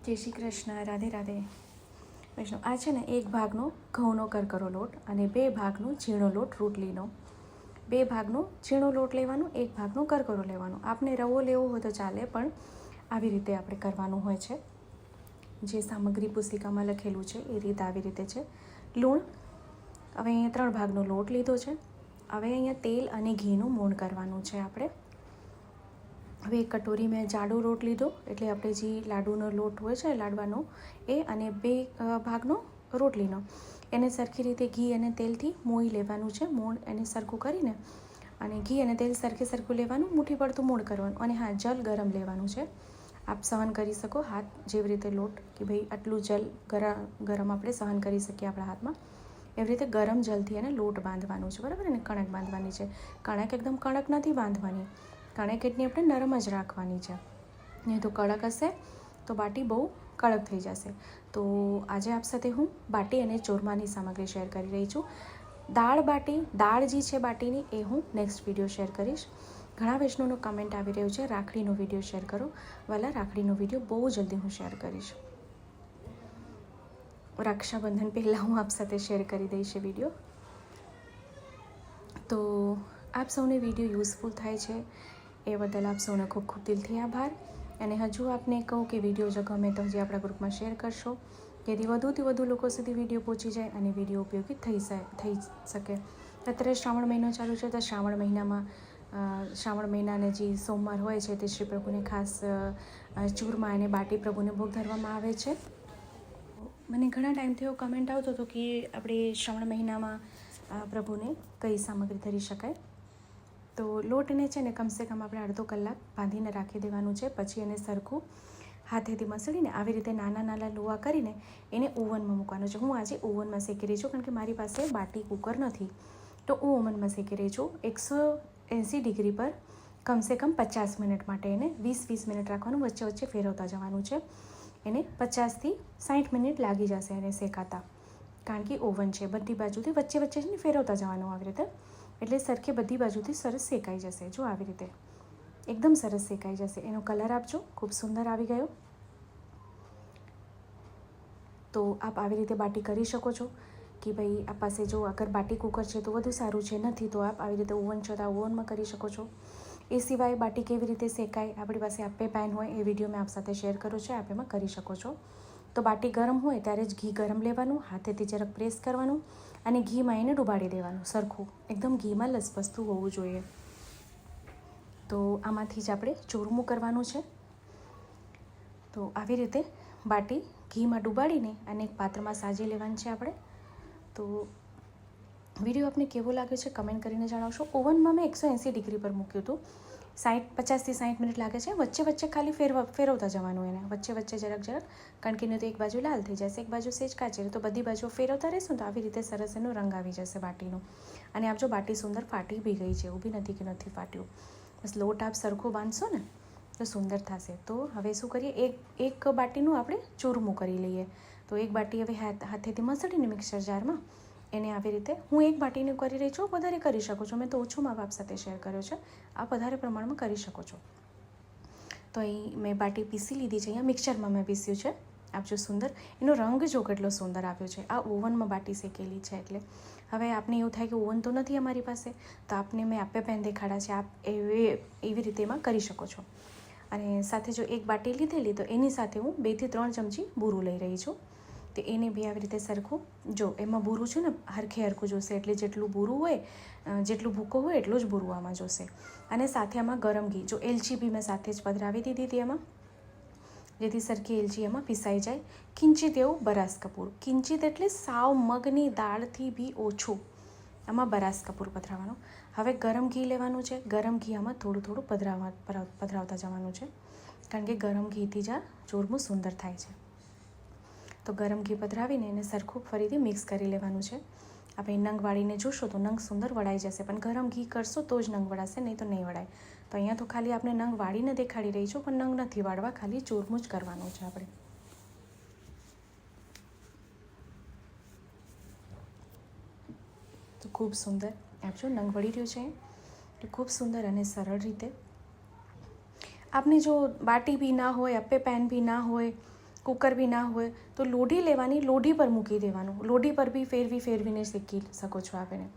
જય શ્રી કૃષ્ણ, રાધે રાધે. વૈષ્ણવ, આ છે ને એક ભાગનો ઘઉંનો કરકરો લોટ અને બે ભાગનો ઝીણો લોટ રોટલીનો. બે ભાગનો ઝીણો લોટ લેવાનો, એક ભાગનો કરકરો લેવાનો. આપને રવો લેવો હોય તો ચાલે, પણ આવી રીતે આપણે કરવાનું હોય છે. જે સામગ્રી પુસ્તિકામાં લખેલું છે એ રીતે આવી રીતે છે. લૂણ, હવે અહીંયા 3 ભાગનો લોટ લીધો છે. હવે અહીંયા તેલ અને ઘીનું મોણ કરવાનું છે આપણે. હવે એક કટોરી મેં જાડો લોટ લીધો, એટલે આપણે જે લાડુનો લોટ હોય છે લાડવાનો એ, અને બે ભાગનો રોટલીનો. એને સરખી રીતે ઘી અને તેલથી મોઈ લેવાનું છે. મોણ એને સરખું કરીને અને ઘી અને તેલ સરખું લેવાનું, મુઠ્ઠી પડતું મોણ કરવાનું. અને હા, જલ ગરમ લેવાનું છે. આપ સહન કરી શકો હાથ જેવી રીતે લોટ, કે ભાઈ આટલું જલ ગરમ આપણે સહન કરી શકીએ આપણા હાથમાં, એવી રીતે ગરમ જલથી એને લોટ બાંધવાનું છે, બરાબર. અને કણક બાંધવાની છે. કણક એકદમ કણક નથી બાંધવાની, કણક એટલી આપણે નરમ જ રાખવાની છે. નહીં તો કડક હશે તો બાટી બહુ કડક થઈ જશે. તો આજે આપ સાથે હું બાટી અને ચોરમાની સામગ્રી શેર કરી રહી છું. દાળ જે છે બાટીની, એ હું નેક્સ્ટ વિડીયો શેર કરીશ. ઘણા વૈષ્ણવનો કમેન્ટ આવી રહ્યું છે રાખડીનો વિડીયો શેર કરો. વાલા, રાખડીનો વિડીયો બહુ જલ્દી હું શેર કરીશ. રક્ષાબંધન પહેલાં હું આપ સાથે શેર કરી દઈશ એ વિડીયો. તો આપ સૌને વિડીયો યુઝફુલ થાય છે એ બદલ આપ સૌને ખૂબ ખૂબ દિલથી આભાર. અને હજુ આપને કહું કે વિડીયો જો ગમે તો હજી આપણા ગ્રુપમાં શેર કરશો, જેથી વધુથી વધુ લોકો સુધી વિડીયો પહોંચી જાય અને વિડીયો ઉપયોગી થઈ શકે. અત્યારે શ્રાવણ મહિનો ચાલુ છે, તો શ્રાવણ મહિનાને જે સોમવાર હોય છે તે શ્રી પ્રભુને ખાસ ચૂરમા અને બાટી પ્રભુને ભોગ ધરવામાં આવે છે. મને ઘણા ટાઈમથી એવો કમેન્ટ આવતો હતો કે આપણે શ્રાવણ મહિનામાં પ્રભુને કઈ સામગ્રી ધરી શકાય. તો લોટને છે ને કમસે કમ આપણે અડધો કલાક બાંધીને રાખી દેવાનું છે. પછી એને સરખું હાથેથી મસળીને આવી રીતે નાના લોવા કરીને એને ઓવનમાં મૂકવાનું છે. હું આજે ઓવનમાં શેકી રહી છું, કારણ કે મારી પાસે બાટી કુકર નથી, તો હું ઓવનમાં શેકી રહી છું. 180 ડિગ્રી પર કમસે કમ 50 મિનિટ માટે એને 20 મિનિટ રાખવાનું, વચ્ચે ફેરવતા જવાનું છે. એને 50થી 60 મિનિટ લાગી જશે એને શેકાતા, કારણ કે ઓવન છે. બધી બાજુથી વચ્ચે જ ફેરવતા જવાનું આવી રીતે, એટલે સરખે બધી બાજુથી સરસ શેકાઈ જશે. જો આવી રીતે એકદમ સરસ શેકાઈ જશે. એનો કલર આપજો, ખૂબ સુંદર આવી ગયો. તો આપ આવી રીતે બાટી કરી શકો છો કે ભાઈ આ પાસે જો અગર બાટી કુકર છે તો વધુ સારું છે, નથી તો આપ આવી રીતે ઓવન છે તો ઓવનમાં કરી શકો છો. એ સિવાય બાટી કેવી રીતે શેકાય, આપણી પાસે આપે પેન હોય, એ વિડીયો મેં આપ સાથે શેર કર્યો છે, આપ એમાં કરી શકો છો. તો બાટી ગરમ હોય ત્યારે જ ઘી ગરમ લેવાનું, હાથેથી જરાક પ્રેસ કરવાનું અને ઘીમાં એને ડુબાડી દેવાનું સરખું. એકદમ ઘીમાં લસપસતું હોવું જોઈએ. તો આમાંથી જ આપણે ચોરમું કરવાનું છે. તો આવી રીતે બાટી ઘીમાં ડુબાડીને અને એક પાત્રમાં સાજી લેવાની છે આપણે. તો વિડીયો આપને કેવો લાગે છે કમેન્ટ કરીને જણાવશો. ઓવનમાં મેં 180 ડિગ્રી પર મૂક્યું હતું. 50થી 60 મિનિટ લાગે છે. વચ્ચે ખાલી ફેરવતા જવાનું એને, વચ્ચે જરાક, કારણ કે નહીં તો એક બાજુ લાલ થઈ જશે, એક બાજુ સેજ કાચી, તો બધી બાજુ ફેરવતા રહેશું તો આવી રીતે સરસ એનો રંગ આવી જશે બાટીનો. અને આપ જો બાટી સુંદર ફાટી બી ગઈ છે, એવું બી નથી કે નથી ફાટ્યું. બસ લોટ આપ સરખો બાંધશો ને તો સુંદર થશે. તો હવે શું કરીએ, એક બાટીનું આપણે ચૂરમું કરી લઈએ. તો એક બાટી હવે હાથેથી મસળીને મિક્સર જારમાં એને આવી રીતે, હું એક બાટીનું કરી રહી છું, વધારે કરી શકો છો. મેં તો ઓછું માપ આપ સાથે શેર કર્યો છે, આપ વધારે પ્રમાણમાં કરી શકો છો. તો અહીં મેં બાટી પીસી લીધી છે. અહીંયા મિક્સરમાં મેં પીસ્યું છે. આપ જો સુંદર એનો રંગ જો કેટલો સુંદર આવ્યો છે. આ ઓવનમાં બાટી શેકેલી છે. એટલે હવે આપને એવું થાય કે ઓવન તો નથી અમારી પાસે, તો આપને મેં આપે પેન દેખાડા છે, આપ એવી રીતે એમાં કરી શકો છો. અને સાથે જો એક બાટી લીધેલી, તો એની સાથે હું 2 થી 3 ચમચી બૂરું લઈ રહી છું. તો એને બી આવી રીતે સરખું, જો એમાં બૂરું છે ને હરખું જોશે, એટલે જેટલું બૂરું હોય, જેટલું ભૂકો હોય એટલું જ બૂરું આમાં જોશે. અને સાથે આમાં ગરમ ઘી, જો એલચી બી મેં સાથે જ પધરાવી દીધી હતી એમાં, જેથી સરખી એલચી એમાં પીસાઈ જાય. કિંચિત એવું બરાસ કપૂર, કિંચિત એટલે સાવ મગની દાળથી બી ઓછું આમાં બરાસ કપૂર પધરાવવાનું. હવે ગરમ ઘી લેવાનું છે. ગરમ ઘી આમાં થોડું પધરાવતા જવાનું છે, કારણ કે ગરમ ઘીથી જ આ ચોરમું સુંદર થાય છે. તો ગરમ ઘી પધરાવીને એને સરખું ફરીથી મિક્સ કરી લેવાનું છે. આપણે નંગ વાળીને જોશો તો નંગ સુંદર વળાઈ જશે, પણ ગરમ ઘી કરશો તો જ નંગ વળાશે, નહીં તો નહીં વળાય. તો અહીંયા તો ખાલી આપણે નંગ વાળીને દેખાડી રહી છું, પણ નંગ નથી વાળવા, ખાલી ચોરમું જ કરવાનું છે આપણે. તો ખૂબ સુંદર આપજો નંગ વળી રહ્યું છે, તો ખૂબ સુંદર અને સરળ રીતે. આપને જો બાટી બી ના હોય, અપ્પે પેન બી ના હોય, કુકર બી ના હોય તો લોઢી લેવાની, લોઢી પર મૂકી દેવાનું. લોઢી પર બી ફેરવીને શેકી શકો છો આપ એને.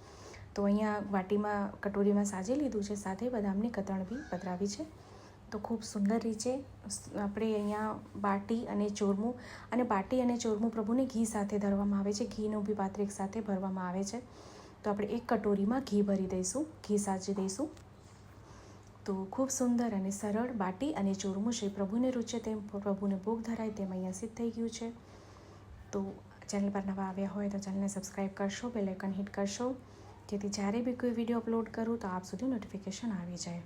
તો અહીંયા વાટીમાં કટોરીમાં સાજી લીધું છે, સાથે બદામની કતરણ બી પધરાવી છે. તો ખૂબ સુંદર રીતે આપણે અહીંયા બાટી અને ચૂરમું, અને બાટી અને ચૂરમું પ્રભુને ઘી સાથે ધરવામાં આવે છે. ઘીનું બી પાત્ર એક સાથે ભરવામાં આવે છે. તો આપણે એક કટોરીમાં ઘી ભરી દઈશું, ઘી સાજી દઈશું. તો ખૂબ સુંદર અને સરળ બાટી અને ચૂરમું શ્રી પ્રભુને રૂચે તેમ પ્રભુને ભોગ ધરાય તેમ અહીંયા સિદ્ધ થઈ ગયું છે. તો ચેનલ પર નવા આવ્યા હોય તો ચેનલને સબસ્ક્રાઈબ કરશો, બેલ આઇકન હિટ કરશો, જેથી જ્યારે બી કોઈ વિડીયો અપલોડ કરું તો આપ સુધી નોટિફિકેશન આવી જાય.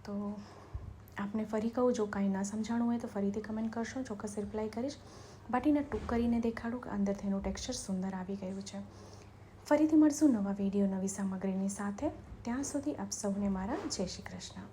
તો આપને ફરી કહું, જો કાંઈ ના સમજાણું હોય તો ફરીથી કમેન્ટ કરશો, ચોક્કસ રિપ્લાય કરીશ. બાટીને ટૂંક કરીને દેખાડું કે અંદરથી એનું ટેક્સચર સુંદર આવી ગયું છે. ફરીથી મળશું નવા વિડીયો, નવી સામગ્રીની સાથે. ત્યાં સુધી આપ સૌને મારા જય શ્રી કૃષ્ણ.